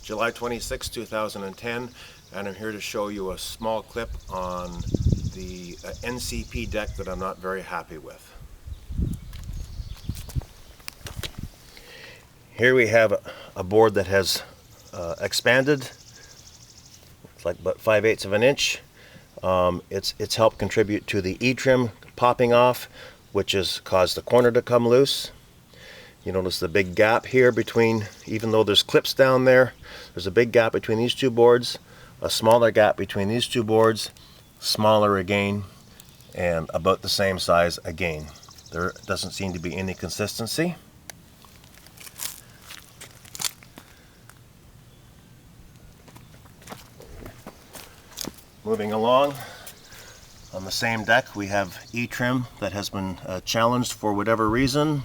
July 26, 2010, and I'm here to show you a small clip on the NCP deck that I'm not very happy with. Here we have a board that has expanded. It's like about 5/8 of an inch. It's helped contribute to the E-trim popping off, which has caused the corner to come loose. You notice the big gap here between, even though there's clips down there, there's a big gap between these two boards, a smaller gap between these two boards, smaller again, and about the same size again. There doesn't seem to be any consistency. Moving along, on the same deck we have E-trim that has been challenged for whatever reason.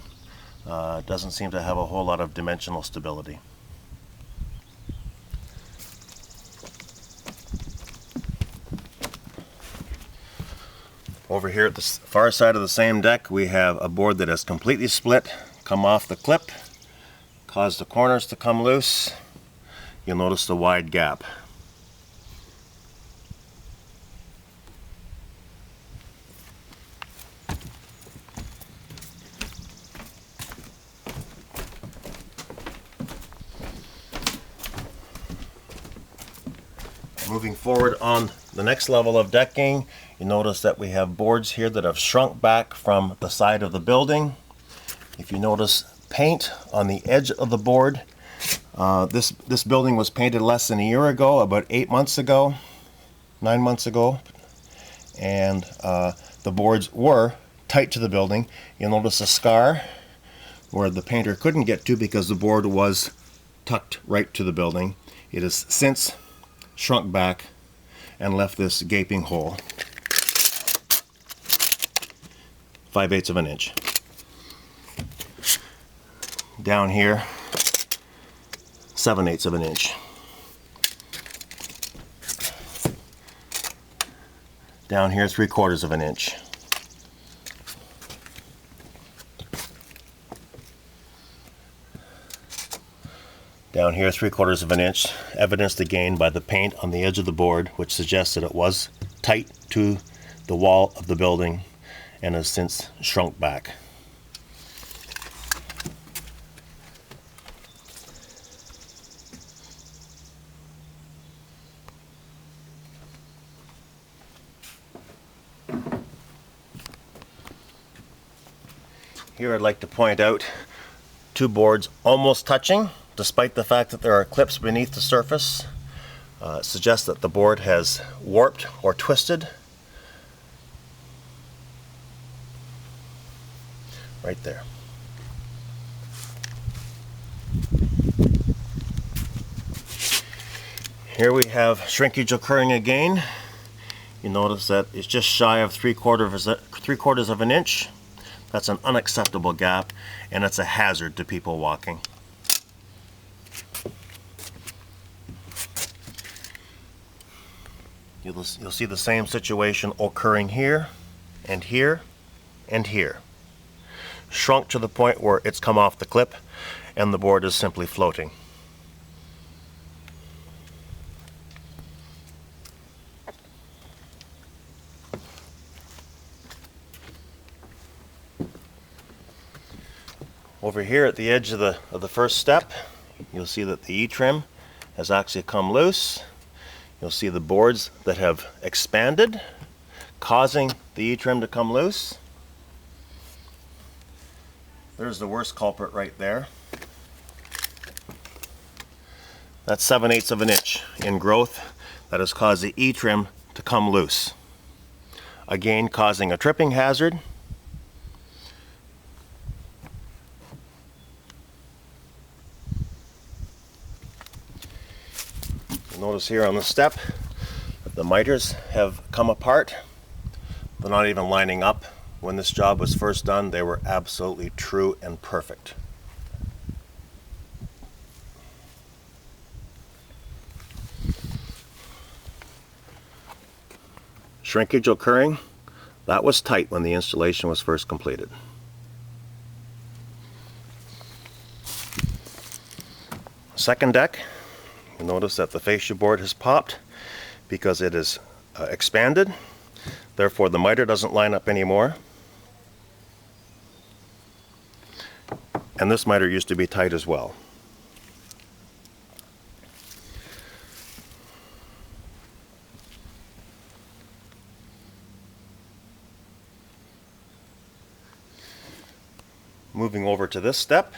Doesn't seem to have a whole lot of dimensional stability. Over here at the far side of the same deck we have a board that has completely split, come off the clip, caused the corners to come loose. You'll notice the wide gap. Moving forward on the next level of decking, you notice that we have boards here that have shrunk back from the side of the building. If you notice paint on the edge of the board, this building was painted less than a year ago, about 8 months ago, 9 months ago, and the boards were tight to the building. You'll notice a scar where the painter couldn't get to because the board was tucked right to the building. It has since shrunk back and left this gaping hole, 5/8 of an inch. Down here, 7/8 of an inch. Down here, 3/4 of an inch. Down here, 3/4 of an inch, evidenced again by the paint on the edge of the board, which suggests that it was tight to the wall of the building and has since shrunk back. Here I'd like to point out two boards almost touching, despite the fact that there are clips beneath the surface. It suggests that the board has warped or twisted. Right there. Here we have shrinkage occurring again. You notice that it's just shy of 3/4 of an inch. That's an unacceptable gap, and it's a hazard to people walking. You'll see the same situation occurring here, and here, and here. Shrunk to the point where it's come off the clip, and the board is simply floating. Over here at the edge of the first step, you'll see that the E-trim has actually come loose. You'll see the boards that have expanded, causing the E-trim to come loose. There's the worst culprit right there. That's 7/8 of an inch in growth that has caused the E-trim to come loose. Again, causing a tripping hazard. Notice here on the step that the miters have come apart. They're not even lining up. When this job was first done, they were absolutely true and perfect. Shrinkage occurring. That was tight when the installation was first completed. Second deck, You'll notice that the fascia board has popped because it is expanded. Therefore, the miter doesn't line up anymore. And this miter used to be tight as well. Moving over to this step,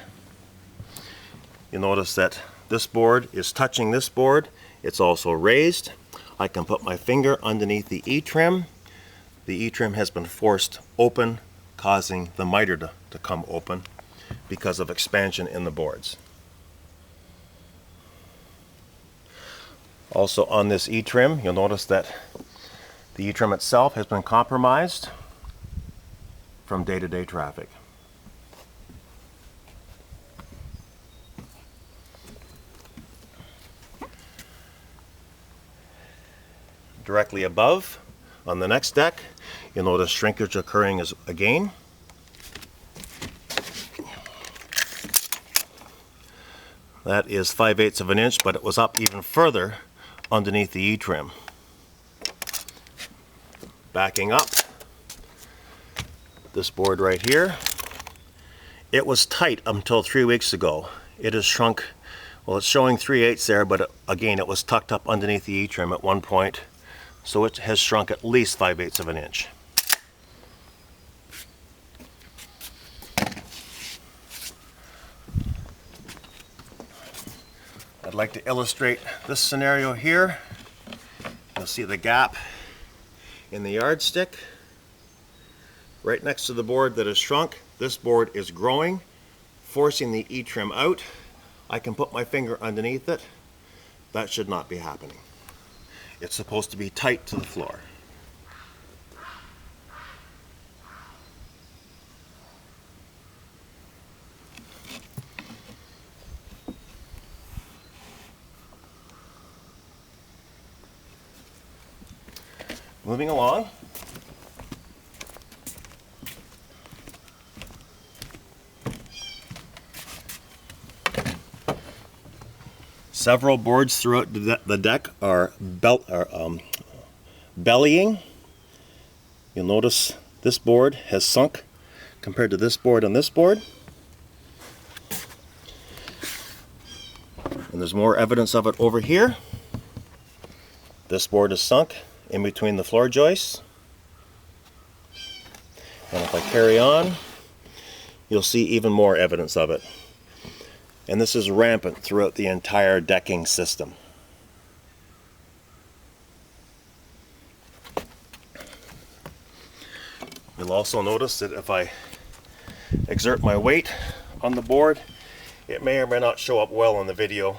you'll notice that this board is touching this board. It's also raised. I can put my finger underneath the E-trim. The E-trim has been forced open, causing the miter to come open because of expansion in the boards. Also on this E-trim, you'll notice that the E-trim itself has been compromised from day-to-day traffic. Directly above, on the next deck, you'll notice shrinkage occurring again. That is 5/8 of an inch, but it was up even further underneath the E-trim. Backing up, this board right here, it was tight until 3 weeks ago. It has shrunk, well, it's showing 3/8 there, but again, it was tucked up underneath the E-trim at one point. So it has shrunk at least 5/8 of an inch. I'd like to illustrate this scenario here. You'll see the gap in the yardstick right next to the board that has shrunk. This board is growing, forcing the E-trim out. I can put my finger underneath it. That should not be happening. It's supposed to be tight to the floor. Moving along. Several boards throughout the deck are bellying. You'll notice this board has sunk compared to this board and this board. And there's more evidence of it over here. This board is sunk in between the floor joists. And if I carry on, you'll see even more evidence of it. And this is rampant throughout the entire decking system. You'll also notice that if I exert my weight on the board, it may or may not show up well in the video,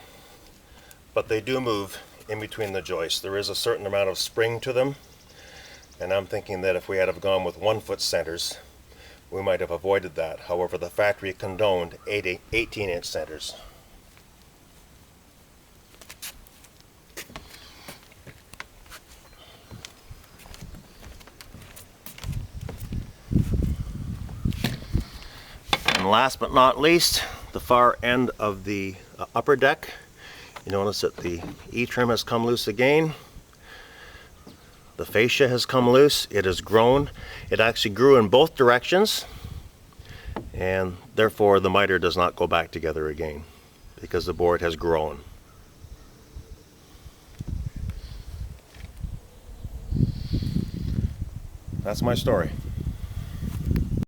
but they do move in between the joists. There is a certain amount of spring to them, and I'm thinking that if we had have gone with 1-foot centers, we might have avoided that. However, the factory condoned 18-inch centers. And last but not least, the far end of the upper deck. You notice that the E-trim has come loose again. The fascia has come loose. It has grown. It actually grew in both directions, and therefore the miter does not go back together again because the board has grown. That's my story.